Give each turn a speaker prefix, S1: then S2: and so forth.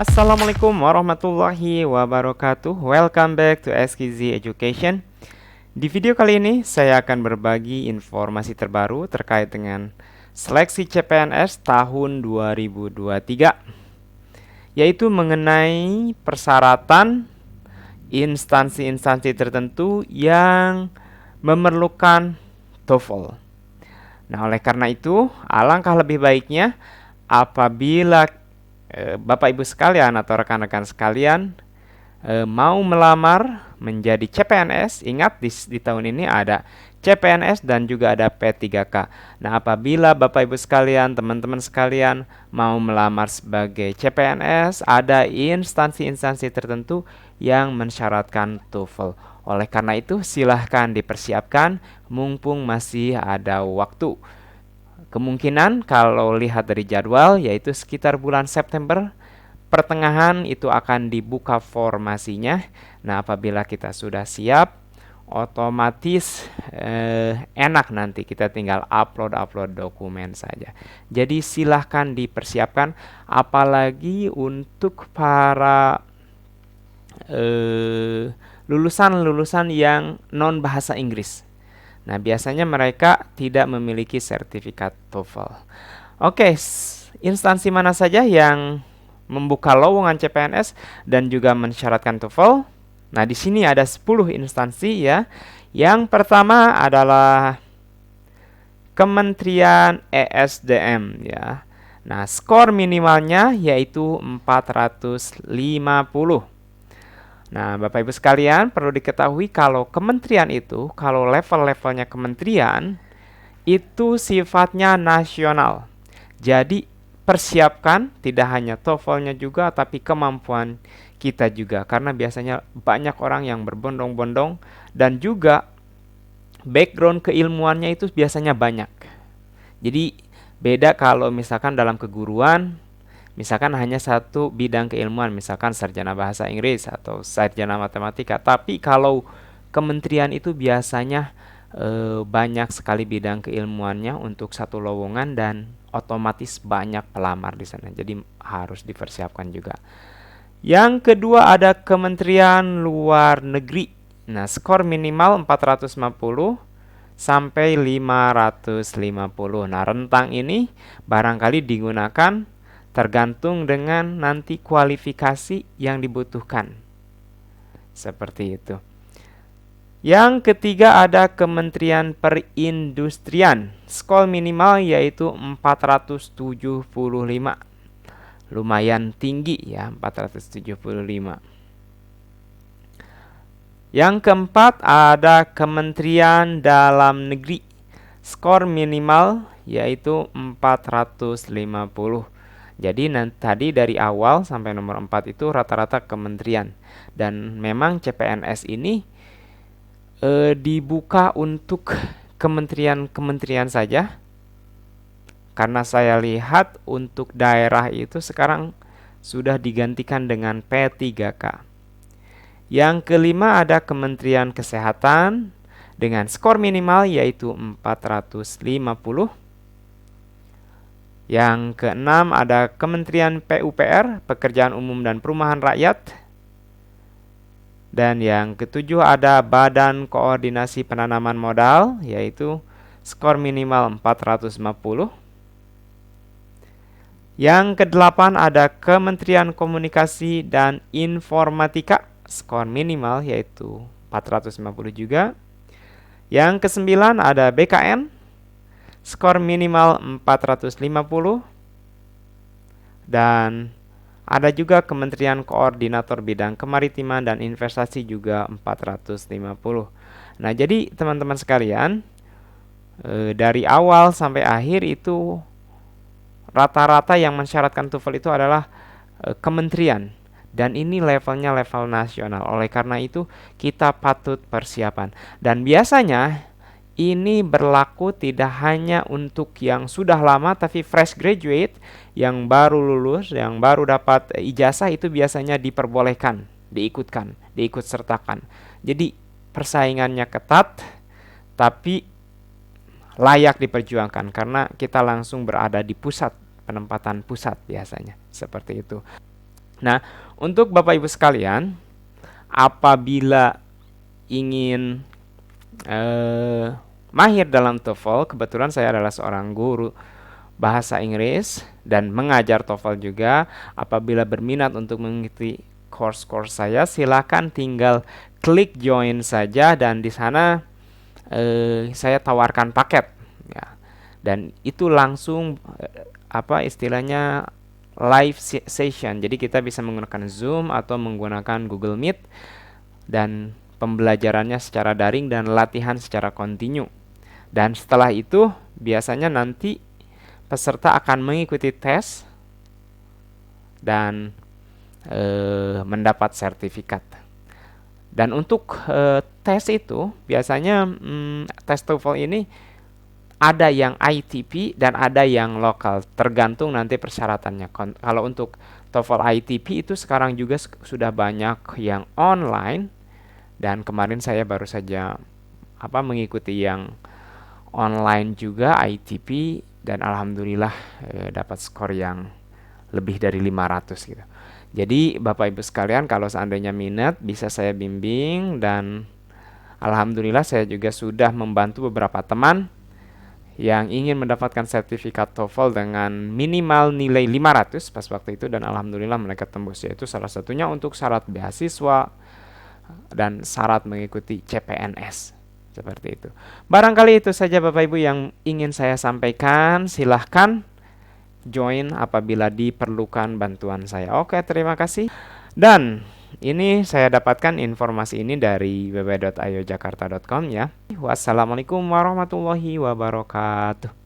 S1: Assalamualaikum warahmatullahi wabarakatuh. Welcome back to SKZ Education. Di video kali ini saya akan berbagi informasi terbaru terkait dengan seleksi CPNS tahun 2023, yaitu mengenai persyaratan instansi-instansi tertentu yang memerlukan TOEFL. Nah, oleh karena itu, alangkah lebih baiknya apabila Bapak Ibu sekalian atau rekan-rekan sekalian mau melamar menjadi CPNS. Ingat di tahun ini ada CPNS dan juga ada P3K. Nah, apabila Bapak Ibu sekalian, teman-teman sekalian mau melamar sebagai CPNS, ada instansi-instansi tertentu yang mensyaratkan TOEFL. Oleh karena itu, silahkan dipersiapkan mumpung masih ada waktu. Kemungkinan kalau lihat dari jadwal yaitu sekitar bulan September pertengahan itu akan dibuka formasinya. Nah, apabila kita sudah siap, otomatis enak, nanti kita tinggal upload dokumen saja. Jadi silahkan dipersiapkan, apalagi untuk para lulusan-lulusan yang non bahasa Inggris. Nah, biasanya mereka tidak memiliki sertifikat TOEFL. Oke, instansi mana saja yang membuka lowongan CPNS dan juga mensyaratkan TOEFL? Nah, di sini ada 10 instansi ya. Yang pertama adalah Kementerian ESDM ya. Nah, skor minimalnya yaitu 450. Nah, Bapak Ibu sekalian, perlu diketahui kalau kementerian itu, kalau level-levelnya kementerian, itu sifatnya nasional. Jadi, persiapkan tidak hanya TOEFL-nya juga, tapi kemampuan kita juga. Karena biasanya banyak orang yang berbondong-bondong, dan juga background keilmuannya itu biasanya banyak. Jadi, beda kalau misalkan dalam keguruan, misalkan hanya satu bidang keilmuan, misalkan sarjana bahasa Inggris atau sarjana matematika. Tapi kalau kementerian itu biasanya banyak sekali bidang keilmuannya untuk satu lowongan dan otomatis banyak pelamar di sana. Jadi harus dipersiapkan juga. Yang kedua ada Kementerian Luar Negeri. Nah, skor minimal 450 sampai 550. Nah, rentang ini barangkali digunakan tergantung dengan nanti kualifikasi yang dibutuhkan. Seperti itu. Yang ketiga ada Kementerian Perindustrian. Skor minimal yaitu 475. Lumayan tinggi ya, 475. Yang keempat ada Kementerian Dalam Negeri. Skor minimal yaitu 450. Jadi tadi dari awal sampai nomor 4 itu rata-rata kementerian. Dan memang CPNS ini dibuka untuk kementerian-kementerian saja. Karena saya lihat untuk daerah itu sekarang sudah digantikan dengan P3K. Yang kelima ada Kementerian Kesehatan dengan skor minimal yaitu 450. Yang keenam ada Kementerian PUPR, Pekerjaan Umum dan Perumahan Rakyat. Dan yang ketujuh ada Badan Koordinasi Penanaman Modal, yaitu skor minimal 450. Yang kedelapan ada Kementerian Komunikasi dan Informatika, skor minimal yaitu 450 juga. Yang kesembilan ada BKN, skor minimal 450. Dan ada juga Kementerian Koordinator Bidang Kemaritiman dan Investasi juga 450. Nah, jadi teman-teman sekalian, dari awal sampai akhir itu rata-rata yang mensyaratkan TOEFL itu adalah kementerian. Dan ini levelnya level nasional. Oleh karena itu kita patut persiapan. Dan biasanya ini berlaku tidak hanya untuk yang sudah lama, tapi fresh graduate yang baru lulus, yang baru dapat ijazah itu biasanya diperbolehkan, diikut sertakan. Jadi persaingannya ketat, tapi layak diperjuangkan karena kita langsung berada di pusat, penempatan pusat biasanya, seperti itu. Nah, untuk Bapak Ibu sekalian, apabila ingin mahir dalam TOEFL, kebetulan saya adalah seorang guru bahasa Inggris dan mengajar TOEFL juga. Apabila berminat untuk mengikuti course-course saya, silakan tinggal klik join saja dan di sana saya tawarkan paket ya. Dan itu langsung apa istilahnya live session. Jadi kita bisa menggunakan Zoom atau menggunakan Google Meet dan pembelajarannya secara daring dan latihan secara kontinu. Dan setelah itu biasanya nanti peserta akan mengikuti tes dan mendapat sertifikat. Dan untuk tes itu biasanya tes TOEFL ini ada yang ITP dan ada yang lokal, tergantung nanti persyaratannya. Kalau untuk TOEFL ITP itu sekarang juga sudah banyak yang online, dan kemarin saya baru saja mengikuti yang online juga ITP dan alhamdulillah dapat skor yang lebih dari 500 gitu. Jadi Bapak Ibu sekalian, kalau seandainya minat bisa saya bimbing, dan alhamdulillah saya juga sudah membantu beberapa teman yang ingin mendapatkan sertifikat TOEFL dengan minimal nilai 500 pas waktu itu, dan alhamdulillah mereka tembus. Yaitu salah satunya untuk syarat beasiswa dan syarat mengikuti CPNS. Seperti itu. Barangkali itu saja Bapak Ibu yang ingin saya sampaikan. Silahkan join apabila diperlukan bantuan saya. Oke, terima kasih. Dan ini saya dapatkan informasi ini dari www.ayojakarta.com ya. Wassalamualaikum warahmatullahi wabarakatuh.